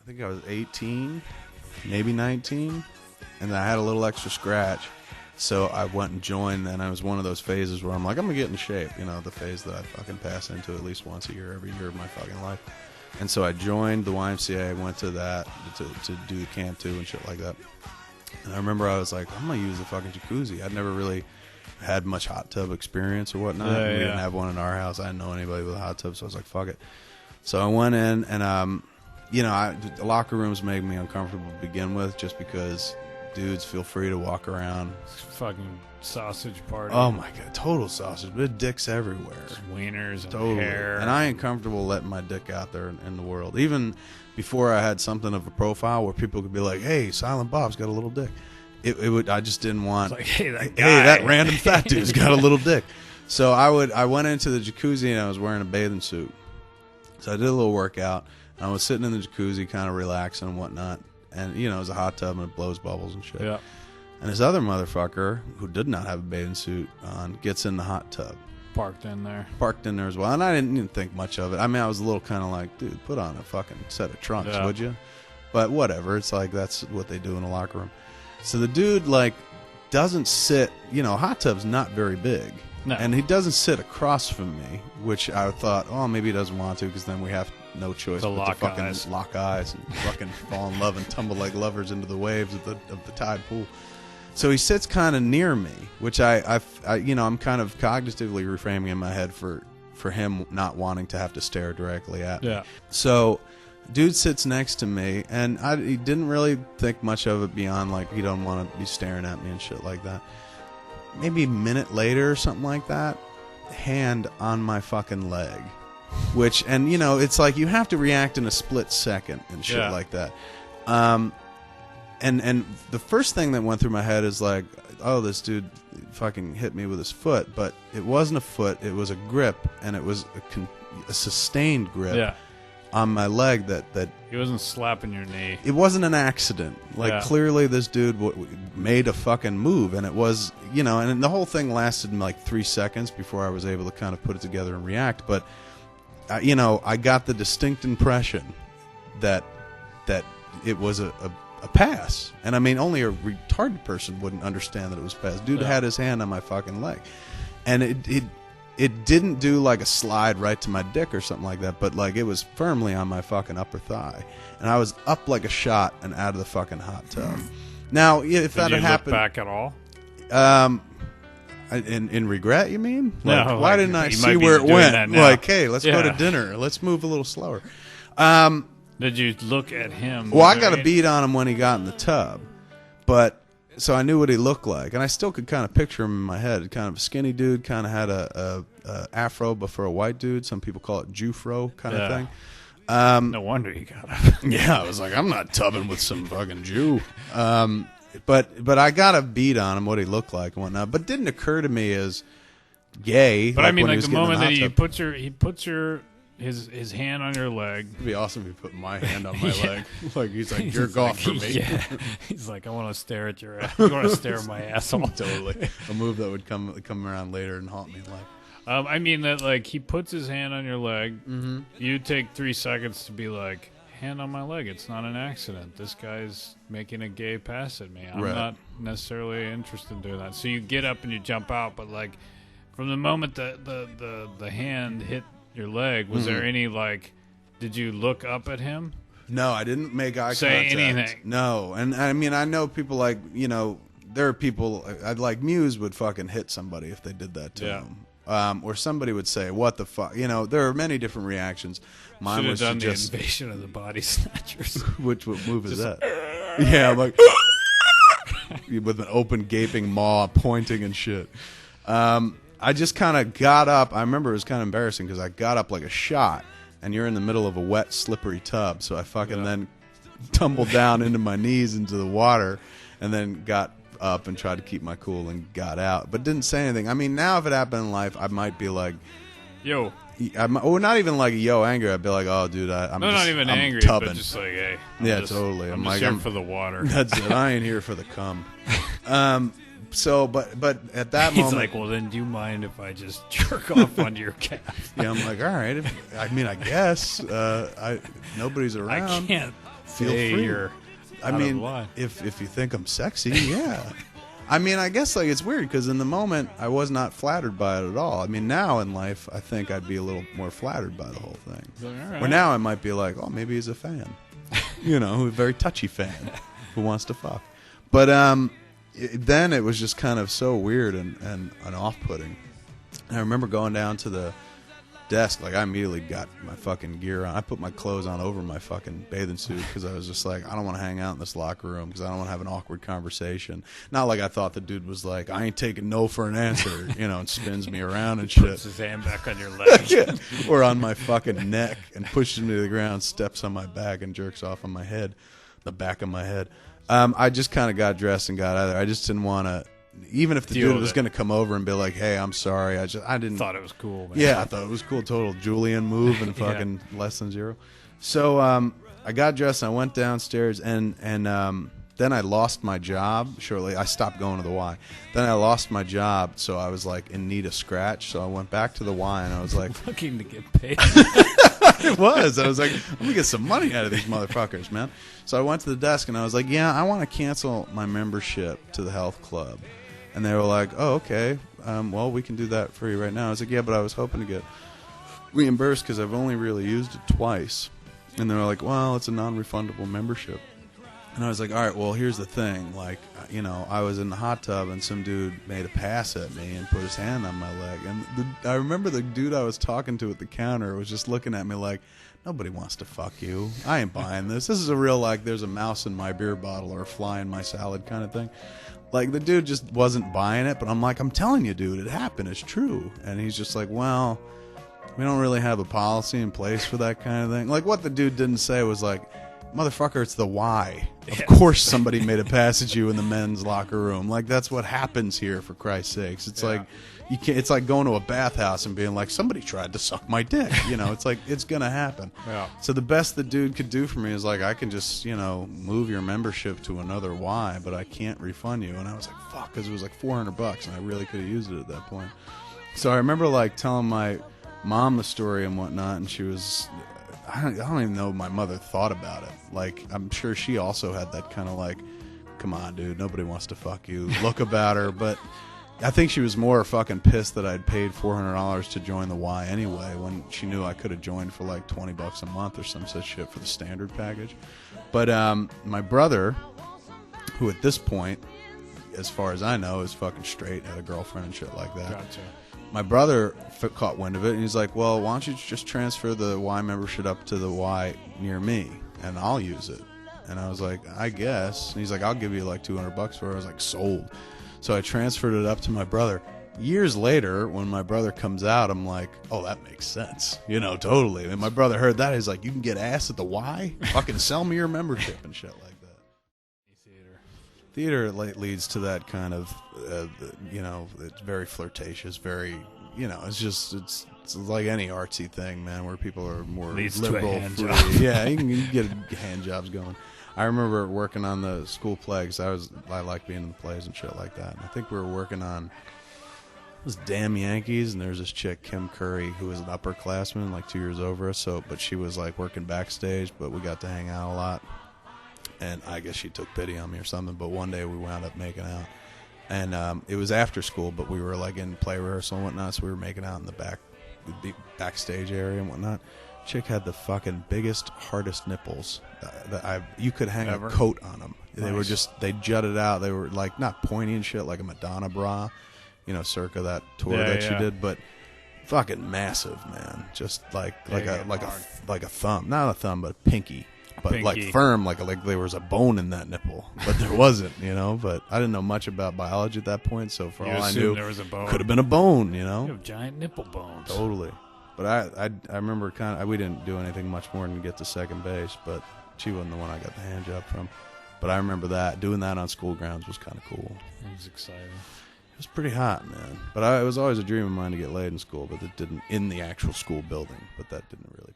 think I was 18, maybe 19, and I had a little extra scratch. So I went and joined, and I was one of those phases where I'm like, I'm going to get in shape. You know, the phase that I fucking pass into at least once a year, every year of my fucking life. And so I joined the YMCA, went to that to do camp too and shit like that. And I remember I was like, I'm going to use the fucking jacuzzi. I'd never really had much hot tub experience or whatnot. Yeah, we didn't have one in our house. I didn't know anybody with a hot tub, so I was like, fuck it. So I went in, and, you know, the locker rooms made me uncomfortable to begin with just because dudes feel free to walk around. Fucking sausage party. Oh my god, total sausage. There's dicks everywhere. Just wieners and Totally. hair. And I ain't comfortable letting my dick out there in the world. Even before I had something of a profile where people could be like, hey, Silent Bob's got a little dick. It would. I just didn't want. It's like, hey, that guy. Hey, that random fat dude's got a little dick. So I went into the jacuzzi and I was wearing a bathing suit. So I did a little workout. And I was sitting in the jacuzzi, kind of relaxing and whatnot. And you know, it was a hot tub and it blows bubbles and shit. Yeah. And this other motherfucker who did not have a bathing suit on gets in the hot tub. Parked in there as well. And I didn't think much of it. I mean, I was a little kind of like, dude, put on a fucking set of trunks, would you? But whatever. It's like that's what they do in a locker room. So the dude, like, doesn't sit, you know, hot tub's not very big. No. And he doesn't sit across from me, which I thought, oh, maybe he doesn't want to because then we have no choice but to fucking lock eyes and fucking fall in love and tumble like lovers into the waves of the tide pool. So he sits kind of near me, which I you know, I'm kind of cognitively reframing in my head for him not wanting to have to stare directly at me. Yeah. So dude sits next to me, and he didn't really think much of it beyond, like, he don't want to be staring at me and shit like that. Maybe a minute later or something like that, hand on my fucking leg. Which, and, you know, it's like you have to react in a split second and shit like that. And the first thing that went through my head is like, oh, this dude fucking hit me with his foot. But it wasn't a foot, it was a grip, and it was a sustained grip on my leg that he wasn't slapping your knee. It wasn't an accident. Like, clearly this dude made a fucking move, and it was, you know, and the whole thing lasted in like 3 seconds before I was able to kind of put it together and react. But, you know, I got the distinct impression that it was a pass. And I mean, only a retarded person wouldn't understand that it was a pass. Dude had his hand on my fucking leg. And it didn't do like a slide right to my dick or something like that, but like it was firmly on my fucking upper thigh. And I was up like a shot and out of the fucking hot tub. Now, if that had happened... Did you look back at all? In regret, you mean? Like, no. Why like, didn't I see where it went? Like, hey, let's go to dinner. Let's move a little slower. Did you look at him? Well, I got a beat on him when he got in the tub. But... So I knew what he looked like, and I still could kind of picture him in my head. Kind of a skinny dude, kind of had a afro, but for a white dude, some people call it Jufro kind of thing. No wonder he got up. Yeah, I was like, I'm not tubbing with some fucking Jew. But I got a beat on him, what he looked like and whatnot. But it didn't occur to me as gay. But like I mean, when like the moment that he puts his hand on your leg. It'd be awesome if he put my hand on my leg. Like he's like, jerk off for me. Yeah. He's like, I want to stare at your ass. You want to stare at my asshole. Totally. A move that would come around later and haunt me. Like, I mean that, like, he puts his hand on your leg. Mm-hmm. You take 3 seconds to be like, hand on my leg. It's not an accident. This guy's making a gay pass at me. I'm not necessarily interested in doing that. So you get up and you jump out, but like from the moment that the hand hit your leg, was there any, like, did you look up at him? No, I didn't make eye contact. Say anything. No. And I mean, I know people, like, you know, there are people, I'd like Muse would fucking hit somebody if they did that to him. Or somebody would say, what the fuck? You know, there are many different reactions. Mine was done just the Invasion of the Body Snatchers. Which move is that? Yeah, I'm like with an open gaping maw pointing and shit. I just kind of got up. I remember it was kind of embarrassing because I got up like a shot, and you're in the middle of a wet, slippery tub. So I fucking then tumbled down into my knees into the water, and then got up and tried to keep my cool and got out, but didn't say anything. I mean, now if it happened in life, I might be like, yo. Or not even like yo angry. I'd be like, oh, dude, I'm not even angry, tubbing. But just like, hey, totally. I'm like, just here for the water. That's it. I ain't here for the cum. So, but at that He's moment, like, well, then do you mind if I just jerk off onto your calf? Yeah, I'm like, all right. I mean, I guess nobody's around. I can't feel free. I mean, if you think I'm sexy, yeah. I mean, I guess like it's weird because in the moment I was not flattered by it at all. I mean, now in life I think I'd be a little more flattered by the whole thing. Right. Where now I might be like, oh, maybe he's a fan, a very touchy fan who wants to fuck. But then it was just kind of so weird and off-putting. And I remember going down to the desk, like I immediately got my fucking gear on. I put my clothes on over my fucking bathing suit because I was just like, I don't want to hang out in this locker room because I don't want to have an awkward conversation. Not like I thought the dude was like, I ain't taking no for an answer, and spins me around and shit. Puts his hand back on your leg. Yeah. Or on my fucking neck and pushes me to the ground, steps on my back and jerks off on my head, the back of my head. I just kind of got dressed and got out of there. I just didn't want to. Even if the dude was going to come over and be like, "Hey, I'm sorry," I didn't. Thought it was cool, man. Yeah, I thought it was cool. Total Julian move and fucking less than zero. So I got dressed and I went downstairs and then I lost my job shortly. I stopped going to the Y. Then I lost my job, so I was like in need of scratch. So I went back to the Y and I was like, looking to get paid. It was. I was like, I'm going to get some money out of these motherfuckers, man. So I went to the desk and I was like, yeah, I want to cancel my membership to the health club. And they were like, oh, okay, well, we can do that for you right now. I was like, yeah, but I was hoping to get reimbursed because I've only really used it twice. And they were like, well, it's a non-refundable membership. And I was like, all right, well, here's the thing. Like, I was in the hot tub and some dude made a pass at me and put his hand on my leg. And I remember the dude I was talking to at the counter was just looking at me like, nobody wants to fuck you. I ain't buying this. This is a real, like, there's a mouse in my beer bottle or a fly in my salad kind of thing. Like, the dude just wasn't buying it, but I'm like, I'm telling you, dude, it happened. It's true. And he's just like, well, we don't really have a policy in place for that kind of thing. Like, what the dude didn't say was like, motherfucker, it's the Y. Of course somebody made a pass at you in the men's locker room. Like, that's what happens here, for Christ's sakes. It's like you can't. It's like going to a bathhouse and being like, somebody tried to suck my dick. It's like, it's gonna happen. Yeah. So the best the dude could do for me is like, I can just move your membership to another Y, but I can't refund you. And I was like, fuck, because it was like $400 and I really could have used it at that point. So I remember like telling my mom the story and whatnot, and she was. I don't even know my mother thought about it. Like, I'm sure she also had that kind of like, come on, dude, nobody wants to fuck you look about her. But I think she was more fucking pissed that I'd paid $400 to join the Y anyway when she knew I could have joined for like $20 a month or some such shit for the standard package. But my brother, who at this point, as far as I know, is fucking straight, had a girlfriend and shit like that. Gotcha. My brother caught wind of it, and he's like, well, why don't you just transfer the Y membership up to the Y near me, and I'll use it. And I was like, I guess. And he's like, I'll give you like $200 for it. I was like, sold. So I transferred it up to my brother. Years later, when my brother comes out, I'm like, oh, that makes sense. Totally. And my brother heard that. He's like, you can get ass at the Y? Fucking sell me your membership and shit like that. Theater leads to that kind of, it's very flirtatious, very, it's like any artsy thing, man, where people are more leads liberal. To a hand job. Yeah, you can get hand jobs going. I remember working on the school play because I like being in the plays and shit like that. And I think we were working on this Damn Yankees, and there's this chick, Kim Curry, who was an upperclassman, like 2 years over us. But she was like working backstage, but we got to hang out a lot. And I guess she took pity on me or something. But one day we wound up making out. And it was after school, but we were like in play rehearsal and whatnot, so we were making out in the backstage area and whatnot. Chick had the fucking biggest, hardest nipples that you could hang a coat on them. Nice. They were they jutted out. They were like not pointy and shit like a Madonna bra, circa that tour that she did, but fucking massive, man. Just like a thumb, not a thumb, but a pinky. But like firm, like there was a bone in that nipple, but there wasn't, But I didn't know much about biology at that point, so for all I knew, there was a bone. Could have been a bone, You have giant nipple bones. Totally. But I remember we didn't do anything much more than get to second base, but she wasn't the one I got the hand job from. But I remember doing that on school grounds was kind of cool. It was exciting. It was pretty hot, man. But it was always a dream of mine to get laid in school, but it didn't in the actual school building. But that didn't really